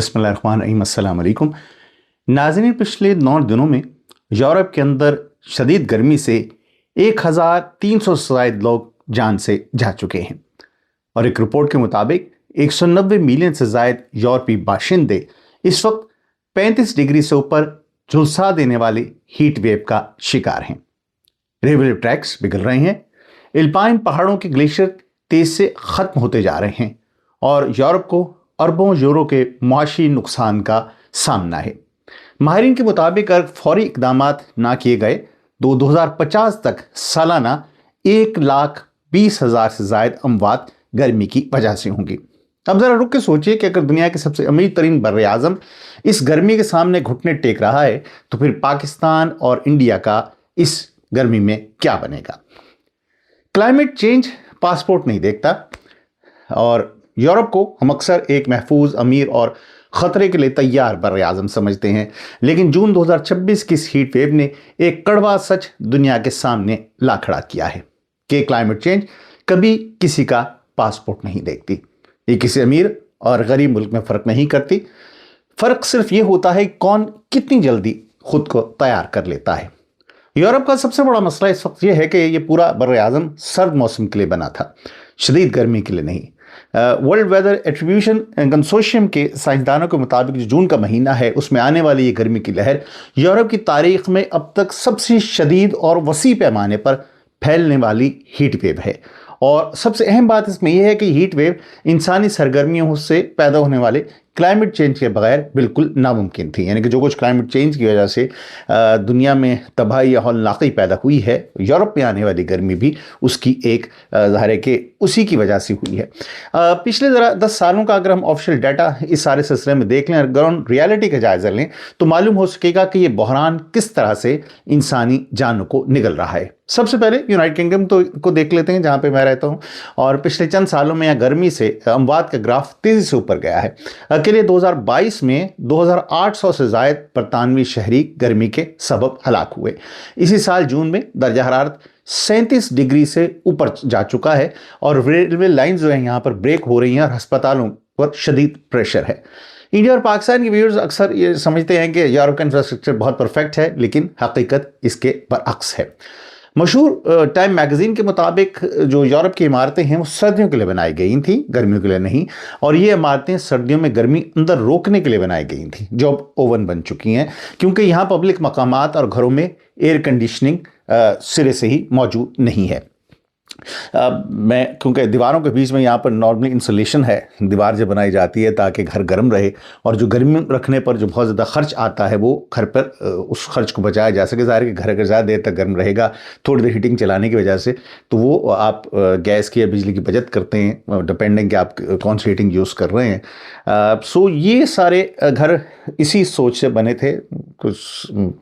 बिस्मिल्लाहिर्रहमानिर्रहीम। अस्सलाम वालेकुम नाज़रीन, पिछले 9 दिनों में यूरोप के अंदर शदीद गर्मी से 1300 से ज़ायद लोग जान से जा चुके हैं और एक रिपोर्ट के मुताबिक 190 मिलियन से ज़ायद यूरोपीय बाशिंदे इस वक्त 35 डिग्री से ऊपर झुलसा देने वाली हीट वेव का शिकार हैं। रेलवे ट्रैक्स पिघल रहे हैं, एल्पाइन पहाड़ों के ग्लेशियर तेज से ख़त्म होते जा रहे हैं और यूरोप को अरबों यूरो के मुआशी नुकसान का सामना है। माहिरीन के मुताबिक अगर फौरी इकदामात ना किए गए तो 2050 तक सालाना 1,20,000 से ज़ायद अमवात गर्मी की वजह से होंगी। अब ज़रा रुक के सोचिए कि अगर दुनिया के सबसे अमीर तरीन बर्र आज़म इस गर्मी के सामने घुटने टेक रहा है तो फिर पाकिस्तान और इंडिया का इस गर्मी में क्या बनेगा। क्लाइमेट चेंज पासपोर्ट नहीं देखता और यूरोप को हम अक्सर एक महफूज, अमीर और ख़तरे के लिए तैयार बर्र आज़म समझते हैं, लेकिन जून 2026 की इस हीट वेव ने एक कड़वा सच दुनिया के सामने ला खड़ा किया है कि क्लाइमेट चेंज कभी किसी का पासपोर्ट नहीं देखती। ये किसी अमीर और गरीब मुल्क में फ़र्क नहीं करती। फ़र्क सिर्फ ये होता है कौन कितनी जल्दी खुद को तैयार कर लेता है। यूरोप का सबसे बड़ा मसला इस वक्त ये है कि ये पूरा बर्र आज़म सर्द मौसम के लिए बना था, शदीद गर्मी के लिए नहीं। वर्ल्ड वेदर एट्रीब्यूशन कंसोर्शियम के साइंसदानों के मुताबिक जो जून का महीना है उसमें आने वाली ये गर्मी की लहर यूरोप की तारीख में अब तक सबसे शदीद और वसी पैमाने पर फैलने वाली हीट वेव है। और सबसे अहम बात इसमें यह है कि हीट वेव इंसानी सरगर्मियों से पैदा होने वाले क्लाइमेट चेंज के बगैर बिल्कुल नामुमकिन थी। यानी कि जो कुछ क्लाइमेट चेंज की वजह से दुनिया में तबाही या हौलनाकी पैदा हुई है, यूरोप में आने वाली गर्मी भी उसकी एक ज़ाहिर है कि उसी की वजह से हुई है। पिछले ज़रा 10 सालों का अगर हम ऑफिशियल डाटा इस सारे सिलसिले में देख लें और ग्राउंड रियलिटी का जायज़ा लें तो मालूम हो सकेगा कि ये बहरान किस तरह से इंसानी जानों को निगल रहा है। सबसे पहले यूनाइटेड किंगडम को देख लेते हैं, जहाँ पे मैं रहता हूँ, और पिछले चंद सालों में यहाँ गर्मी से अमवात का ग्राफ तेज़ी से ऊपर गया है। अकेले 2022 में 2,800 से ज़ायद बरतानवी शहरी गर्मी के सबब हलाक हुए। इसी साल जून में दर्जा हरारत 37 डिग्री से ऊपर जा चुका है और रेलवे लाइन जो है यहाँ पर ब्रेक हो रही हैं और अस्पतालों पर शदीद प्रेशर है। इंडिया और पाकिस्तान के व्यूअर्स अक्सर ये समझते हैं कि यूरोप का इंफ्रास्ट्रक्चर बहुत परफेक्ट है, लेकिन हकीकत इसके बरअक्स है। मशहूर टाइम मैगज़ीन के मुताबिक जो यूरोप की इमारतें हैं वो सर्दियों के लिए बनाई गई थी, गर्मियों के लिए नहीं, और ये इमारतें सर्दियों में गर्मी अंदर रोकने के लिए बनाई गई थी, जो अब ओवन बन चुकी हैं, क्योंकि यहाँ पब्लिक मकामात और घरों में एयर कंडीशनिंग सिरे से ही मौजूद नहीं है। मैं क्योंकि दीवारों के बीच में यहाँ पर नॉर्मली इंसुलेशन है, दीवार जब बनाई जाती है ताकि घर गर्म रहे और जो गर्मी रखने पर जो बहुत ज़्यादा खर्च आता है वो घर पर उस खर्च को बचाया जा सके। ज़ाहिर है कि घर अगर ज़्यादा देर तक गर्म रहेगा थोड़ी देर हीटिंग चलाने की वजह से, तो वो आप गैस की या बिजली की बचत करते हैं, डिपेंडिंग कि आप कौन सी हीटिंग यूज़ कर रहे हैं। सो ये सारे घर इसी सोच से बने थे। कुछ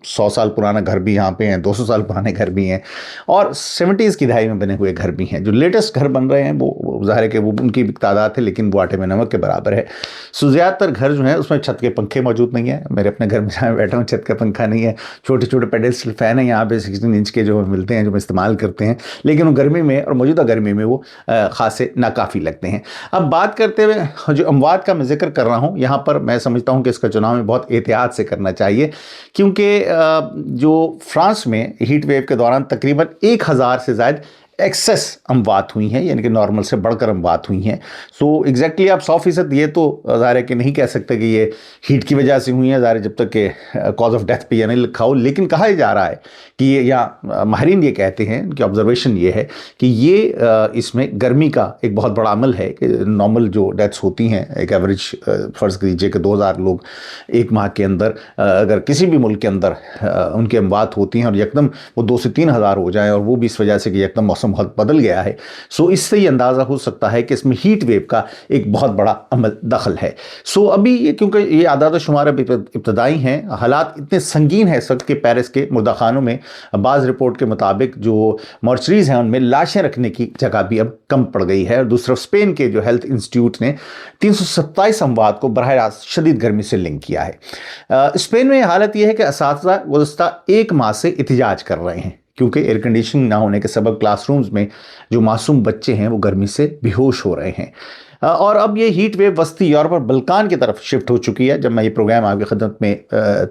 100 साल पुराना घर भी यहाँ पे हैं, 200 साल पुराने घर भी हैं और 70s की दहाई में बने हुए घर भी हैं। जो लेटेस्ट घर बन रहे हैं वो ज़ाहिर है कि वो उनकी तादाद है, लेकिन वो आटे में नमक के बराबर है। सो ज़्यादातर घर जो हैं उसमें छत के पंखे मौजूद नहीं है। मेरे अपने घर में जहाँ बैठा हूँ छत का पंखा नहीं है, छोटे छोटे पेडेस्टल फ़ैन हैं यहाँ पे 16 इंच के जो मिलते हैं, जो इस्तेमाल करते हैं, लेकिन वो गर्मी में और मौजूदा गर्मी में वो ख़ासे नाकाफ़ी लगते हैं। अब बात करते हुए जो अमवात का मैं जिक्र कर रहा हूँ, यहाँ पर मैं समझता हूँ कि इसका चुनाव में बहुत एहतियात से करना चाहिए, क्योंकि जो फ्रांस में हीट वेव के दौरान तकरीबन 1,000 से ज़ायद एक्सेस अमवात हुई हैं, यानी कि नॉर्मल से बढ़कर अमवात हुई हैं। सो एग्जैक्टली आप 100% ये तो ज़ाहिर है कि नहीं कह सकते कि ये हीट की वजह से हुई हैं, ज़ाहिर जब तक कि कॉज ऑफ डेथ पे ये नहीं लिखा हो, लेकिन कहा जा रहा है कि ये, या माहिरीन ये कहते हैं कि ऑब्जर्वेशन ये है कि ये इसमें गर्मी का एक बहुत बड़ा अमल है कि नॉर्मल जो डेथ्स होती हैं, एक एवरेज फ़र्ज़ कीजिए कि 2,000 लोग एक माह के अंदर अगर किसी भी मुल्क के अंदर उनकी अमवात होती हैं और यकदम वो 2 से 3 हज़ार हो जाएँ, और वो भी इस वजह से कि यकदम मौसम बहुत बदल गया है। सो इससे ये अंदाज़ा हो सकता है कि इसमें हीट वेव का एक बहुत बड़ा अमल दखल है। सो अभी ये क्योंकि ये आदाद शुमार इब्तदाई हैं, हालात इतने संगीन है इस वक्त के पेरिस के मुर्दाखानों में बाज़ रिपोर्ट के मुताबिक जो मॉर्चरीज हैं उनमें लाशें रखने की जगह भी अब कम पड़ गई है। और दूसरा स्पेन के जो हेल्थ इंस्टीट्यूट ने 327 अमवात को बरह रास्त शदीद गर्मी से लिंक किया है। स्पेन में हालत यह है कि असातिज़ा गुज़श्ता 1 माह से एहतिजाज कर रहे हैं, क्योंकि एयर कंडीशनिंग ना होने के सबब क्लासरूम्स में जो मासूम बच्चे हैं वो गर्मी से बेहोश हो रहे हैं। اور اب یہ ہیٹ ویو وسطی یورپ اور بلکان کی طرف شفٹ ہو چکی ہے جب میں یہ پروگرام آپ کی خدمت میں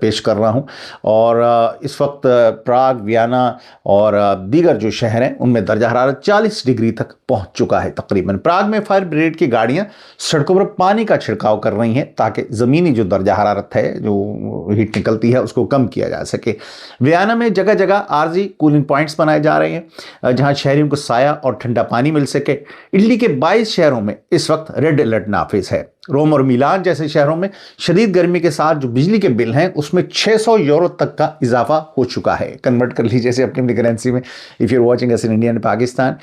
پیش کر رہا ہوں، اور اس وقت پراگ، ویانا اور دیگر جو شہر ہیں ان میں درجہ حرارت 40 ڈگری تک پہنچ چکا ہے تقریباً۔ پراگ میں فائر بریگیڈ کی گاڑیاں سڑکوں پر پانی کا چھڑکاؤ کر رہی ہیں تاکہ زمینی جو درجہ حرارت ہے، جو ہیٹ نکلتی ہے، اس کو کم کیا جا سکے۔ ویانا میں جگہ جگہ عارضی کولنگ پوائنٹس بنائے جا رہے ہیں جہاں شہریوں کو سایہ اور ٹھنڈا پانی مل سکے۔ اٹلی کے 22 شہروں میں اس وقت ریڈ الرٹ نافذ ہے۔ روم اور میلان جیسے شہروں میں شدید گرمی کے ساتھ جو بجلی کے بل ہیں اس میں 600 یورو تک کا اضافہ ہو چکا ہے۔ کنورٹ کر لیجیے اسے اپنی کرنسی میں، if you watching us in India and Pakistan.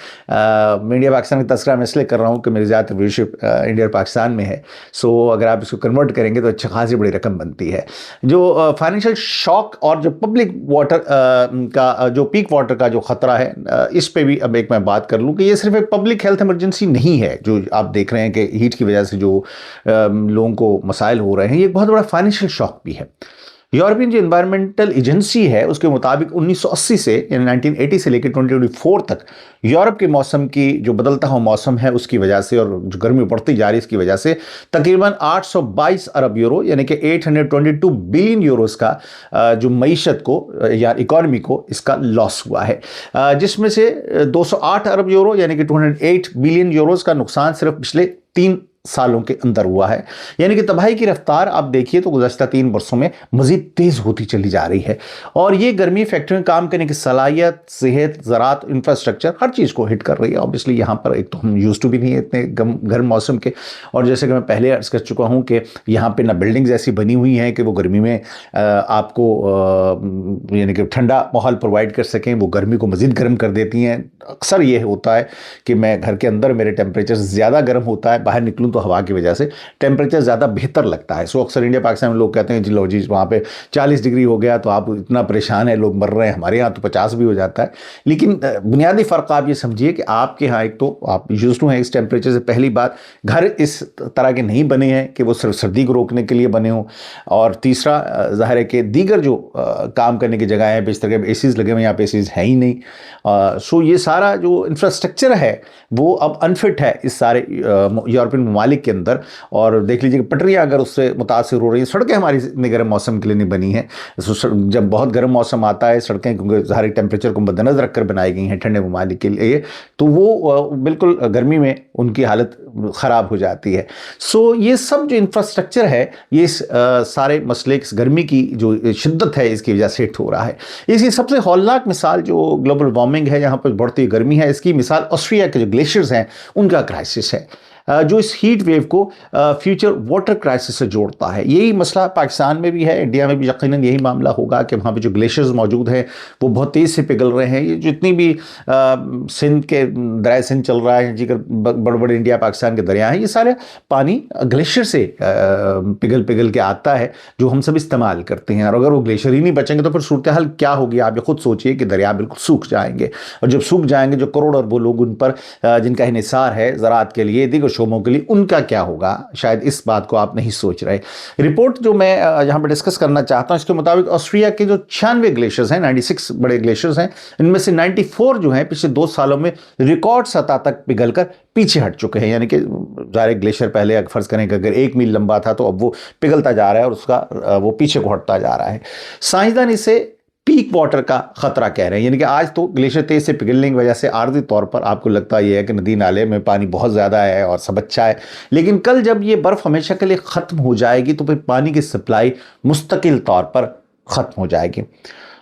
میں انڈیا پاکستان کا تذکرہ میں اس لیے کر رہا ہوں کہ میری زیادہ تر ویورشپ انڈیا اور پاکستان میں ہے، سو اگر آپ اس کو کنورٹ کریں گے تو اچھا خاصی بڑی رقم بنتی ہے۔ جو فائنینشیل شاک اور جو پبلک واٹر کا جو پیک واٹر کا جو خطرہ ہے، اس پہ بھی اب ایک میں بات کر لوں کہ یہ صرف ایک پبلک ہیلتھ ایمرجنسی نہیں ہے جو آپ دیکھ رہے ہیں کہ ہیٹ کی وجہ سے جو لوگوں کو مسائل ہو رہے ہیں، یہ ایک بہت بڑا فائنینشیل شاک بھی ہے۔ یورپین جو انوائرمنٹل ایجنسی ہے اس کے مطابق 1980 سے یعنی 1980 سے لے کے 2024 تک یورپ کے موسم کی جو بدلتا ہوا موسم ہے اس کی وجہ سے اور جو گرمی بڑھتی جا رہی ہے اس کی وجہ سے تقریباً 822 ارب یورو یعنی کہ 822 بلین یوروز کا جو معیشت کو یا اکانومی کو اس کا لاس ہوا ہے، جس میں سے 208 ارب یورو یعنی کہ 208 بلین یوروز کا نقصان صرف پچھلے 3 سالوں کے اندر ہوا ہے۔ یعنی کہ تباہی کی رفتار آپ دیکھیے تو گزشتہ 3 برسوں میں مزید تیز ہوتی چلی جا رہی ہے، اور یہ گرمی فیکٹریوں میں کام کرنے کی صلاحیت، صحت، زراعت، انفراسٹرکچر ہر چیز کو ہٹ کر رہی ہے۔ اوبیسلی یہاں پر ایک تو ہم یوز ٹو بھی نہیں ہے اتنے گرم موسم کے، اور جیسے کہ میں پہلے عرض کر چکا ہوں کہ یہاں پہ نہ بلڈنگز ایسی بنی ہوئی ہیں کہ وہ گرمی میں آپ کو یعنی کہ ٹھنڈا ماحول پرووائڈ کر سکیں، وہ گرمی کو مزید گرم کر دیتی ہیں۔ اکثر یہ ہوتا ہے کہ میں گھر کے اندر میرے ٹیمپریچر زیادہ گرم ہوتا ہے، باہر نکلوں تو ہوا کی وجہ سے ٹیمپریچر زیادہ بہتر لگتا ہے۔ سو اکثر انڈیا پاکستان میں لوگ کہتے ہیں جی لو جی وہاں پہ 40 ڈگری ہو گیا تو آپ اتنا پریشان ہیں، لوگ مر رہے ہیں، ہمارے ہاں تو 50 بھی ہو جاتا ہے۔ لیکن بنیادی فرق آپ یہ سمجھیے کہ آپ کے ہاں ایک تو آپ یوز ٹو ہیں اس ٹیمپریچر سے، پہلی بات گھر اس طرح کے نہیں بنے ہیں کہ وہ صرف سردی کو روکنے کے لیے بنے ہوں، اور تیسرا ظاہر ہے کہ دیگر جو کام کرنے کی جگہ ہیں بستر کے اے سیز لگے ہوئے، یہاں پہ اے سیز ہے ہی نہیں۔ سو یہ سارا جو انفراسٹرکچر ہے وہ اب انفٹ ہے اس سارے یورپین ممالک کے اندر، اور دیکھ لیجیے کہ پٹریاں اگر اس سے متاثر ہو رہی ہیں، سڑکیں ہماری اتنے گرم موسم کے لیے نہیں بنی ہیں۔ جب بہت گرم موسم آتا ہے سڑکیں کیونکہ ظاہری ٹیمپریچر کو مد نظر رکھ کر بنائی گئی ہیں ٹھنڈے ممالک کے لیے، تو وہ بالکل گرمی میں ان کی حالت خراب ہو جاتی ہے۔ سو یہ سب جو انفراسٹرکچر ہے یہ اس سارے مسئلے اس گرمی کی جو شدت ہے اس کی وجہ سے ہٹ ہو رہا ہے۔ اس کی سب سے ہولناک مثال جو گلوبل وارمنگ ہے، یہاں پر بڑھتی گرمی ہے، اس کی مثال آسٹریا کے جو گلیشیئرز ہیں ان کا کرائسس ہے، جو اس ہیٹ ویو کو فیوچر واٹر کرائسس سے جوڑتا ہے۔ یہی مسئلہ پاکستان میں بھی ہے، انڈیا میں بھی یقیناً یہی معاملہ ہوگا کہ وہاں پہ جو گلیشیئرز موجود ہیں وہ بہت تیز سے پگھل رہے ہیں۔ یہ جتنی بھی سندھ کے دریائے سندھ چل رہا ہے، جی بڑے بڑے انڈیا پاکستان کے دریا ہیں، یہ سارے پانی گلیشیئر سے پگھل کے آتا ہے جو ہم سب استعمال کرتے ہیں، اور اگر وہ گلیشیئر ہی نہیں بچیں گے تو پھر صورتحال کیا ہوگی؟ آپ یہ خود سوچئے کہ دریا بالکل سوکھ جائیں گے، اور جب سوکھ جائیں گے جو کروڑ اربوں لوگ ان پر جن کا انحصار ہے زراعت کے لیے، دیگر شعبوں کے لیے، ان کا کیا ہوگا؟ شاید اس بات کو آپ نہیں سوچ رہے۔ رپورٹ جو میں یہاں پہ ڈسکس کرنا چاہتا ہوں اس کے مطابق آسٹریا کے جو 96 گلیشیئرز ہیں، 96 بڑے گلیشیئرز ہیں، ان میں سے 94 جو ہیں پچھلے 2 سالوں میں ریکارڈ سطح تک پگھل کر پیچھے ہٹ چکے ہیں۔ یعنی کہ ظاہر گلیشیئر پہلے فرض کریں کہ اگر 1 میل لمبا تھا تو اب وہ پگھلتا جا رہا ہے اور اس کا وہ پیچھے کو ہٹتا جا رہا ہے۔ سائنسدان اسے پیک واٹر کا خطرہ کہہ رہے ہیں، یعنی کہ آج تو گلیشیئر تیز سے پگھلنے کی وجہ سے عارضی طور پر آپ کو لگتا یہ ہے کہ ندی نالے میں پانی بہت زیادہ ہے اور سب اچھا ہے، لیکن کل جب یہ برف ہمیشہ کے لیے ختم ہو جائے گی تو پھر پانی کی سپلائی مستقل طور پر ختم ہو جائے گی۔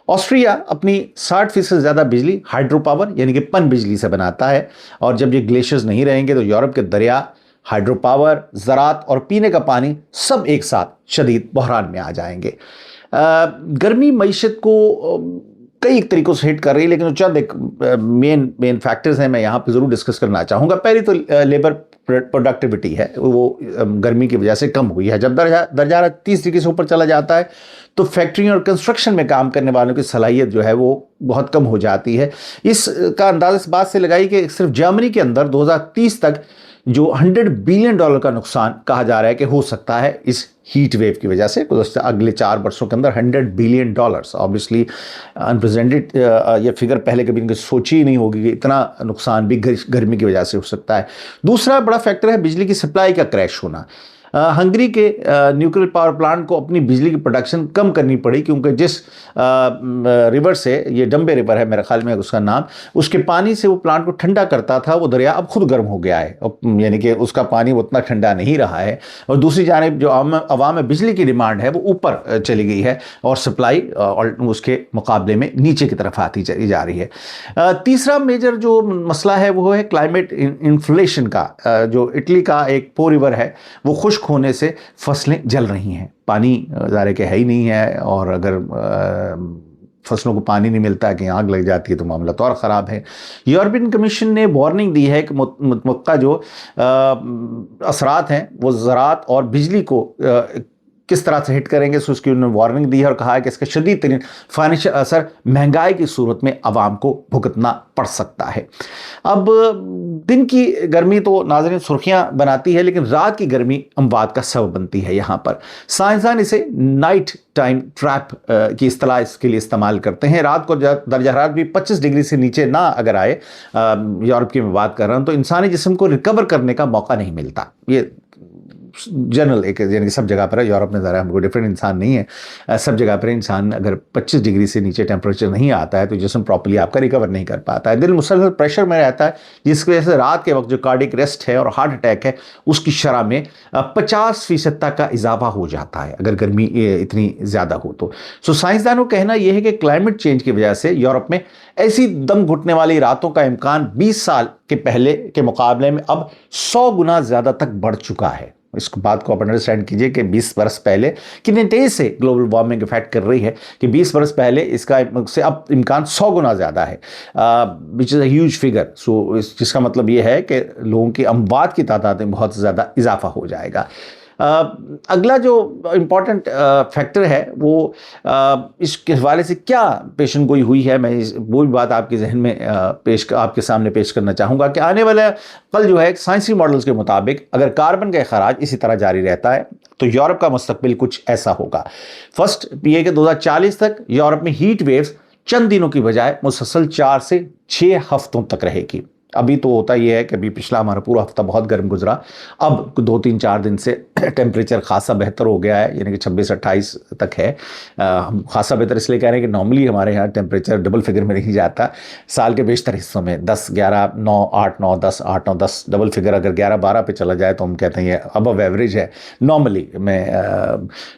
آسٹریا اپنی 60% زیادہ بجلی ہائیڈرو پاور یعنی کہ پن بجلی سے بناتا ہے، اور جب یہ گلیشیئرز نہیں رہیں گے تو یورپ کے دریا، ہائیڈرو پاور، زراعت اور پینے کا پانی سب ایک ساتھ شدید بحران میں آ جائیں گے۔ گرمی معیشت کو کئی طریقوں سے ہٹ کر رہی ہے، لیکن چند ایک مین فیکٹرز ہیں میں یہاں پہ ضرور ڈسکس کرنا چاہوں گا۔ پہلی تو لیبر پروڈکٹیوٹی ہے، وہ گرمی کی وجہ سے کم ہوئی ہے۔ جب درجہ حرارت 30 ڈگری سے اوپر چلا جاتا ہے تو فیکٹریوں اور کنسٹرکشن میں کام کرنے والوں کی صلاحیت جو ہے وہ بہت کم ہو جاتی ہے۔ اس کا اندازہ اس بات سے لگائی کہ صرف جرمنی کے اندر 2030 تک جو $100 بلین کا نقصان کہا جا رہا ہے کہ ہو سکتا ہے اس ہیٹ ویو کی وجہ سے گزشتہ اگلے 4 برسوں کے اندر $100 بلین آبویسلی انپریزیڈنٹ، یہ فگر پہلے کبھی ان کی سوچی ہی نہیں ہوگی کہ اتنا نقصان بھی گرمی کی وجہ سے ہو سکتا ہے۔ دوسرا بڑا فیکٹر ہے بجلی کی سپلائی کا کریش ہونا۔ ہنگری کے نیوکلیئر پاور پلانٹ کو اپنی بجلی کی پروڈکشن کم کرنی پڑی، کیونکہ جس ریور سے، یہ ڈمبے ریور ہے میرے خیال میں اس کا نام، اس کے پانی سے وہ پلانٹ کو ٹھنڈا کرتا تھا، وہ دریا اب خود گرم ہو گیا ہے، یعنی کہ اس کا پانی اتنا ٹھنڈا نہیں رہا ہے، اور دوسری جانب جو عوام میں بجلی کی ڈیمانڈ ہے وہ اوپر چلی گئی ہے اور سپلائی اس کے مقابلے میں نیچے کی طرف آتی جا رہی ہے۔ تیسرا میجر جو مسئلہ ہے وہ ہے کلائمیٹ انفلیشن کا۔ جو اٹلی کا ایک پو ریور ہے وہ خشک ہونے سے فصلیں جل رہی ہیں، پانی ظاہر کہ ہے ہی نہیں ہے، اور اگر فصلوں کو پانی نہیں ملتا ہے کہ آگ لگ جاتی ہے تو معاملہ تو اور خراب ہے۔ یورپین کمیشن نے وارننگ دی ہے کہ متوقع جو اثرات ہیں وہ زراعت اور بجلی کو کس طرح سے ہٹ کریں گے، اس کی انہوں نے وارننگ دی ہے اور کہا ہے کہ اس کا شدید ترین فائنینشیل اثر مہنگائی کی صورت میں عوام کو بھگتنا پڑ سکتا ہے۔ اب دن کی گرمی تو ناظرین سرخیاں بناتی ہے، لیکن رات کی گرمی اموات کا سبب بنتی ہے۔ یہاں پر سائنسدان اسے نائٹ ٹائم ٹریپ کی اصطلاح اس کے لیے استعمال کرتے ہیں۔ رات کو درجہ حرارت بھی 25 ڈگری سے نیچے نہ اگر آئے، یورپ کی میں بات کر رہا ہوں، تو انسانی جسم کو ریکور کرنے کا موقع نہیں ملتا۔ یہ جنرل ایک یعنی کہ سب جگہ پر ہے، یورپ میں ذرا ہم کو ڈفرینٹ انسان نہیں ہے، سب جگہ پر انسان اگر 25 ڈگری سے نیچے ٹیمپریچر نہیں آتا ہے تو جسم پراپرلی آپ کا ریکور نہیں کر پاتا ہے، دل مسلسل پریشر میں رہتا ہے، جس کی وجہ سے رات کے وقت جو کارڈک ریسٹ ہے اور ہارٹ اٹیک ہے اس کی شرح میں 50% تک کا اضافہ ہو جاتا ہے اگر گرمی اتنی زیادہ ہو تو۔ سائنسدانوں کا کہنا یہ ہے کہ کلائمیٹ چینج کی وجہ سے یورپ میں ایسی دم گھٹنے والی راتوں کا امکان 20 سال کے پہلے کے مقابلے میں اب 100 گنا زیادہ تک بڑھ چکا ہے۔ اس بات کو آپ انڈرسٹینڈ کیجئے کہ 20 برس پہلے کتنے تیز سے گلوبل وارمنگ افیکٹ کر رہی ہے کہ 20 برس پہلے اس کا سے اب امکان 100 گنا زیادہ ہے، which is a huge figure۔ جس کا مطلب یہ ہے کہ لوگوں کی اموات کی تعداد میں بہت زیادہ اضافہ ہو جائے گا۔ اگلا جو امپورٹنٹ فیکٹر ہے وہ اس کے حوالے سے کیا پیشن گوئی ہوئی ہے، میں وہ بھی بات آپ کے ذہن میں آپ کے سامنے پیش کرنا چاہوں گا کہ آنے والا کل جو ہے سائنسی ماڈلز کے مطابق اگر کاربن کا اخراج اسی طرح جاری رہتا ہے تو یورپ کا مستقبل کچھ ایسا ہوگا۔ فرسٹ یہ کہ 2040 تک یورپ میں ہیٹ ویوز چند دنوں کی بجائے مسلسل 4 سے 6 ہفتوں تک رہے گی۔ ابھی تو ہوتا یہ ہے کہ ابھی پچھلا ہمارا پورا ہفتہ بہت گرم گزرا، اب 2-3-4 دن سے ٹیمپریچر خاصا بہتر ہو گیا ہے، یعنی کہ 26-28 تک ہے۔ ہم خاصا بہتر اس لیے کہہ رہے ہیں کہ نارملی ہمارے یہاں ٹیمپریچر ڈبل فگر میں نہیں جاتا سال کے بیشتر حصوں میں، 10 11 9 8 9 10 8 9 10 ڈبل فگر اگر 11 12 پہ چلا جائے تو ہم کہتے ہیں یہ ابو ایوریج ہے نارملی میں،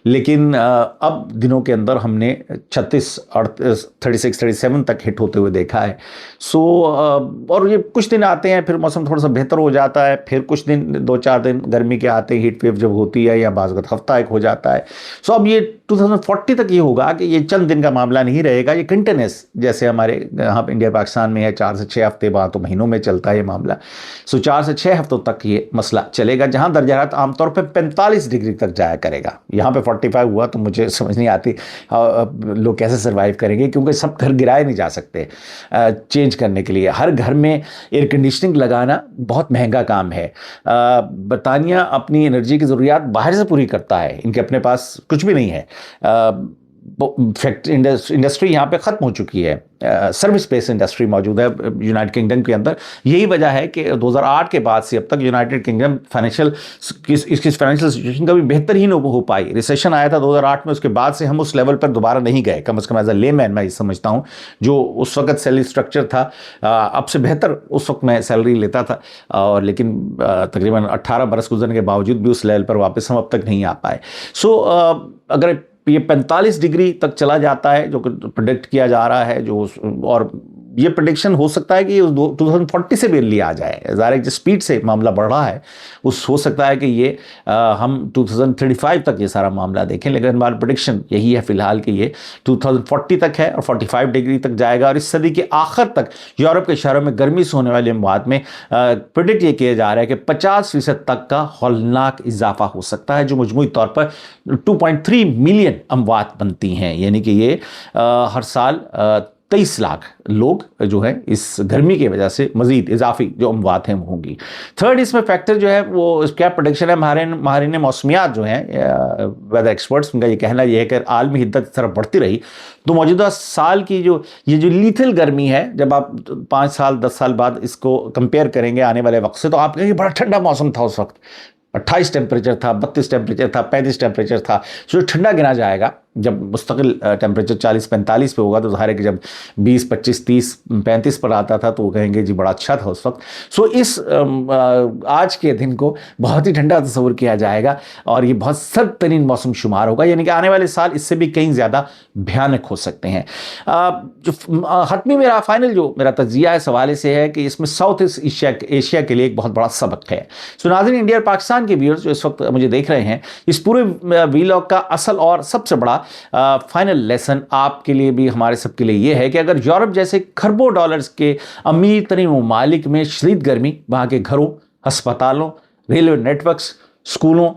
لیکن اب دنوں کے اندر ہم نے 36 36 37 تک ہٹ ہوتے ہوئے دیکھا ہے۔ اور یہ کچھ دن آتے ہیں پھر موسم تھوڑا سا بہتر ہو جاتا ہے، پھر کچھ دن 2-4 دن گرمی کے آتے ہیں، ہیٹ ویو جب ہوتی ہے یا بعض وقت ہفتہ ایک ہو جاتا ہے۔ اب یہ 2040 تک یہ ہوگا کہ یہ چند دن کا معاملہ نہیں رہے گا، یہ کنٹینیوس جیسے ہمارے یہاں انڈیا پاکستان میں ہے 4 سے 6 ہفتے بعد تو مہینوں میں چلتا ہے یہ معاملہ۔ 4 سے 6 ہفتوں تک یہ مسئلہ چلے گا، جہاں درجہ حرارت عام طور پہ 45 ڈگری تک جایا کرے گا۔ یہاں پہ 45 ہوا تو مجھے سمجھ نہیں آتی لوگ کیسے سروائیو کریں گے، کیونکہ سب گھر گرائے نہیں جا سکتے چینج کرنے کے لیے، ہر گھر میں ایئر کنڈیشننگ لگانا بہت مہنگا کام ہے۔ برطانیہ اپنی انرجی کی ضروریات باہر سے پوری کرتا ہے، ان کے اپنے پاس کچھ بھی نہیں ہے، انڈسٹری یہاں پہ ختم ہو چکی ہے، سروس بیس انڈسٹری موجود ہے یونائٹڈ کنگڈم کے اندر۔ یہی وجہ ہے کہ 2008 کے بعد سے اب تک یونائٹڈ کنگڈم اس کی فائنینشیل سچویشن کبھی بہتر ہی نہیں ہو پائی۔ ریسیشن آیا تھا 2008 میں، اس کے بعد سے ہم اس لیول پر دوبارہ نہیں گئے، کم از کم ایز اے لے مین میں یہ سمجھتا ہوں۔ جو اس وقت سیلری اسٹرکچر تھا اب سے بہتر اس وقت میں سیلری لیتا تھا، اور لیکن تقریباً 18 برس گزرنے کے باوجود بھی اس لیول پر واپس ہم اب تک نہیں آ پائے۔ اگر یہ 45 ڈگری تک چلا جاتا ہے جو کہ پریڈکٹ کیا جا رہا ہے، اور یہ پریڈکشن ہو سکتا ہے کہ 2040 سے بھی لیا جائے، ظاہر ہے جس سپیڈ سے معاملہ بڑھ رہا ہے ہو سکتا ہے کہ یہ ہم 2035 تک یہ سارا معاملہ دیکھیں، لیکن ہمارا پریڈکشن یہی ہے فی الحال کہ یہ 2040 تک ہے اور 45 ڈگری تک جائے گا، اور اس صدی کے آخر تک یورپ کے شہروں میں گرمی سے ہونے والے اموات میں پریڈکٹ یہ کیا جا رہا ہے کہ 50% تک کا ہولناک اضافہ ہو سکتا ہے، جو مجموعی طور پر 2.3 ملین اموات بنتی ہیں، یعنی کہ یہ ہر سال 23 लाख लोग जो है इस गर्मी की वजह से मजीद इजाफी जो अमवात हैं वो होंगी। थर्ड इसमें फैक्टर जो है वो क्या प्रोडिक्शन है, माहिरीन मौसमियात जो हैं वेदर एक्सपर्ट्स, उनका ये कहना ये है कि आलमी हिद्दत इस तरफ बढ़ती रही तो मौजूदा साल की जो लीथल गर्मी है, जब आप 5 साल 10 साल बाद इसको कंपेयर करेंगे आने वाले वक्त से, तो आप कहेंगे बड़ा ठंडा मौसम था उस वक्त, 28 टेम्परेचर था, 32 टेम्परेचर था, 35 टेम्परेचर था। जो ठंडा गिना जाएगा जब मुस्तकिल टेम्परेचर 40-45 पे होगा तो ज़ाहिर है कि जब 20, 25, 30, 35 पर आता था तो वो कहेंगे जी बड़ा अच्छा था उस वक्त। सो इस आज के दिन को बहुत ही ठंडा तस्वुर किया जाएगा और ये बहुत सर्द तरीन मौसम शुमार होगा, यानी कि आने वाले साल इससे भी कहीं ज़्यादा भयानक हो सकते हैं। जो हतमी मेरा फाइनल जो मेरा तजिया है सवाल से है कि इसमें साउथ ईस्ट एशिया के लिए एक बहुत बड़ा सबक है। सो नाज़रीन, इंडिया और पाकिस्तान के व्यूअर्स जो इस वक्त मुझे देख रहे हैं, इस पूरे वीलॉग का असल और सबसे बड़ा फाइनल लेसन आपके लिए भी हमारे सबके लिए ये है कि अगर यूरोप जैसे खरबों डॉलर्स के अमीर तरीन ममालिक में शदीद गर्मी वहाँ के घरों, अस्पतालों, रेलवे नेटवर्क्स, स्कूलों,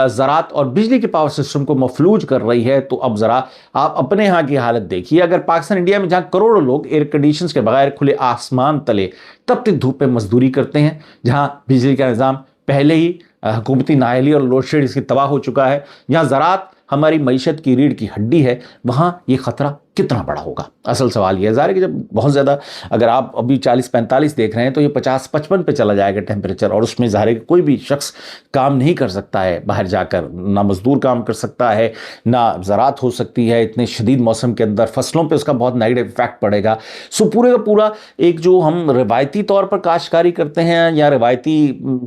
ज़रात और बिजली के पावर सिस्टम को मफलूज कर रही है, तो अब ज़रा आप अपने यहाँ की हालत देखिए। अगर पाकिस्तान इंडिया में जहाँ करोड़ों लोग एयर कंडीशन के बगैर खुले आसमान तले तपती धूप में मजदूरी करते हैं, जहाँ बिजली का निज़ाम पहले ही हुकूमती नाअहली और लोड शेड इसकी तबाह हो चुका है, जहाँ ज़रात हमारी मईशत की रीढ़ की हड्डी है, वहाँ ये ख़तरा कितना बड़ा होगा। असल सवाल ये है ज़ाहिर है कि जब बहुत ज़्यादा, अगर आप अभी 40-45 देख रहे हैं तो ये 50-55 पे चला जाएगा टेम्परेचर, और उसमें ज़ाहिर है कि कोई भी शख्स काम नहीं कर सकता है बाहर जाकर, ना मज़दूर काम कर सकता है, ना ज़रात हो सकती है। इतने शदीद मौसम के अंदर फसलों पे उसका बहुत नेगेटिव इफेक्ट पड़ेगा। सो पूरे का पूरा एक जो हम रिवायती तौर पर काश्तकारी करते हैं या रिवायती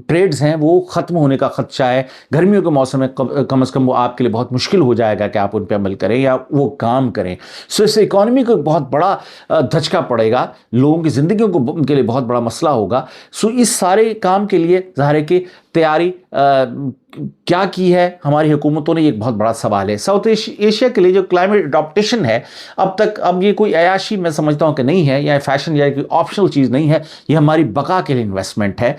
ट्रेड्स हैं वो ख़त्म होने का ख़दशा है। गर्मियों के मौसम में कम अज़ कम वो आपके लिए बहुत मुश्किल हो जाएगा कि आप उन पर अमल करें या वो काम करें। सो इससे इकॉनमी को एक बहुत बड़ा धचका पड़ेगा, लोगों की ज़िंदगियों को उनके लिए बहुत बड़ा मसला होगा। सो इस सारे काम के लिए ज़ाहिर है कि तैयारी क्या की है हमारी हुकूमतों ने, ये एक बहुत बड़ा सवाल है। साउथ एशिया के लिए जो क्लाइमेट अडॉप्टेशन है, अब ये कोई अयाशी मैं समझता हूँ कि नहीं है, या फैशन या कोई ऑप्शनल चीज़ नहीं है, ये हमारी बका के लिए इन्वेस्टमेंट है।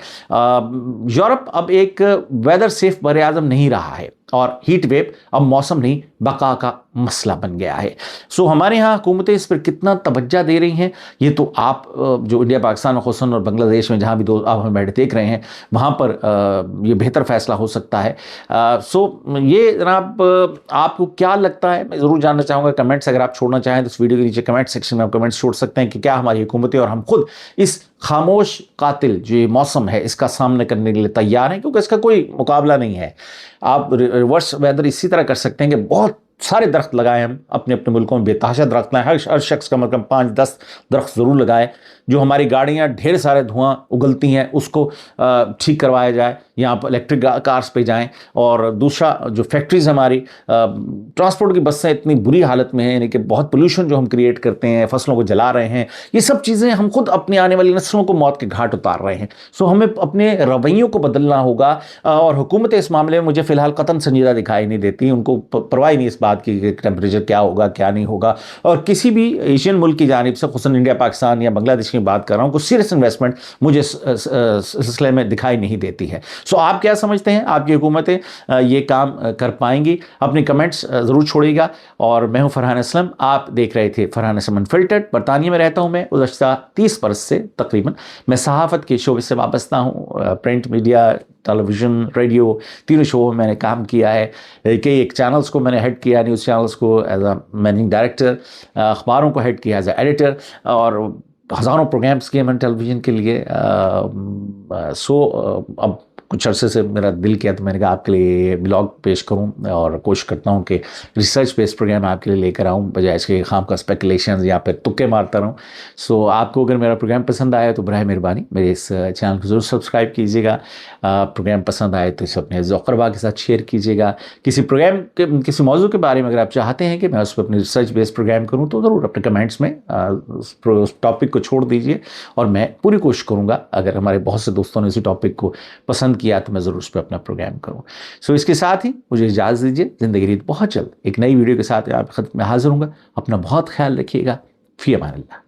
यूरोप अब एक वेदर सेफ बर आज़म नहीं रहा है और हीट वेव अब मौसम नहीं बका का मसला बन गया है। सो हमारे यहाँ हुकूमतें इस पर कितना तवज्जो दे रही हैं, ये तो आप जो इंडिया, पाकिस्तान, खुसूसन और बांग्लादेश में जहाँ भी आप हमें बैठे देख रहे हैं वहाँ पर ये बेहतर फैसला हो सकता है। सो ये जनाब आपको क्या लगता है, मैं ज़रूर जानना चाहूँगा। कमेंट्स अगर आप छोड़ना चाहें तो इस वीडियो के नीचे कमेंट सेक्शन में आप कमेंट्स छोड़ सकते हैं कि क्या हमारी हुकूमतें और हम खुद इस खामोश कातिल जो ये मौसम है इसका सामना करने के लिए तैयार हैं, क्योंकि इसका कोई मुकाबला नहीं है। आप रिवर्स वेदर इसी तरह कर सकते हैं कि बहुत सारे दरख्त लगाएं, हम अपने अपने मुल्कों में बेतहाशा दरख्त लगाएं, हर शख्स कम से कम 5-10 दरख्त ज़रूर लगाएं। जो हमारी गाड़ियाँ ढेर सारे धुआं उगलती हैं उसको ठीक करवाया जाए, यहाँ पर इलेक्ट्रिक कार्स पे जाएं। और दूसरा जो फैक्ट्रीज़ हमारी ट्रांसपोर्ट की बसें इतनी बुरी हालत में हैं, यानी कि बहुत पोल्यूशन जो हम क्रिएट करते हैं, फसलों को जला रहे हैं, ये सब चीज़ें हम खुद अपनी आने वाली नस्लों को मौत के घाट उतार रहे हैं। सो हमें अपने रवैयों को बदलना होगा। और हुकूमतें इस मामले में मुझे फ़िलहाल कतन संजीदा दिखाई नहीं देती, उनको परवाह नहीं इस बात की कि टेम्परेचर क्या होगा क्या नहीं होगा। और किसी भी एशियन मुल्क की जानिब से, खुसूसन इंडिया, पाकिस्तान या बांग्लादेश की बात कर रहा हूँ, कुछ सीरियस इन्वेस्टमेंट मुझे इस सिलसिले में दिखाई नहीं देती है। सो आप क्या समझते हैं, आपकी हुकूमतें ये काम कर पाएंगी? अपने कमेंट्स ज़रूर छोड़िएगा। और मैं हूँ फरहान असलम, आप देख रहे थे फरहान असलम अनफिल्टर्ड। बरतानिया में रहता हूँ मैं गुज़श्ता 30 बरस से तकरीबन। मैं सहाफ़त के शोबे से वाबस्ता हूँ, प्रिंट मीडिया, टेलीविज़न, रेडियो, तीनों शो में मैंने काम किया है। कई एक चैनल्स को मैंने हेड किया, न्यूज़ चैनल्स को एज अ मैनेजिंग डायरेक्टर, अखबारों को हेड किया एज अ एडिटर, और हज़ारों प्रोग्राम्स किए मैंने टेलीविज़न के लिए। अब कुछ अरसे से मेरा दिल किया तो मैंने कहा आपके लिए ब्लॉग पेश करूं, और कोशिश करता हूं कि रिसर्च बेस्ड प्रोग्राम आपके लिए लेकर आऊं, बजाय इसके खाम का स्पेकुलेशंस या फिर तुक्के मारता रहूं। सो आपको अगर मेरा प्रोग्राम पसंद आया तो बराए मेहरबानी मेरे इस चैनल को ज़रूर सब्सक्राइब कीजिएगा। प्रोग्राम पसंद आए तो इसे अपने ज़ोक़रबा के साथ शेयर कीजिएगा। किसी प्रोग्राम के किसी मौजू के बारे में अगर आप चाहते हैं कि मैं उस पर अपनी रिसर्च बेस्ड प्रोग्राम करूँ तो ज़रूर अपने कमेंट्स में उस टॉपिक को छोड़ दीजिए, और मैं पूरी कोशिश करूँगा, अगर हमारे बहुत से दोस्तों ने इसी टॉपिक को पसंद किया तो मैं ज़रूर उस पर अपना प्रोग्राम करूँ। सो इसके साथ ही मुझे इजाज़त दीजिए। ज़िंदगी रीत बहुत जल्द एक नई वीडियो के साथ आपकी खिदमत में हाज़िर हूँगा। अपना बहुत ख्याल रखिएगा। फ़ी अमान अल्लाह।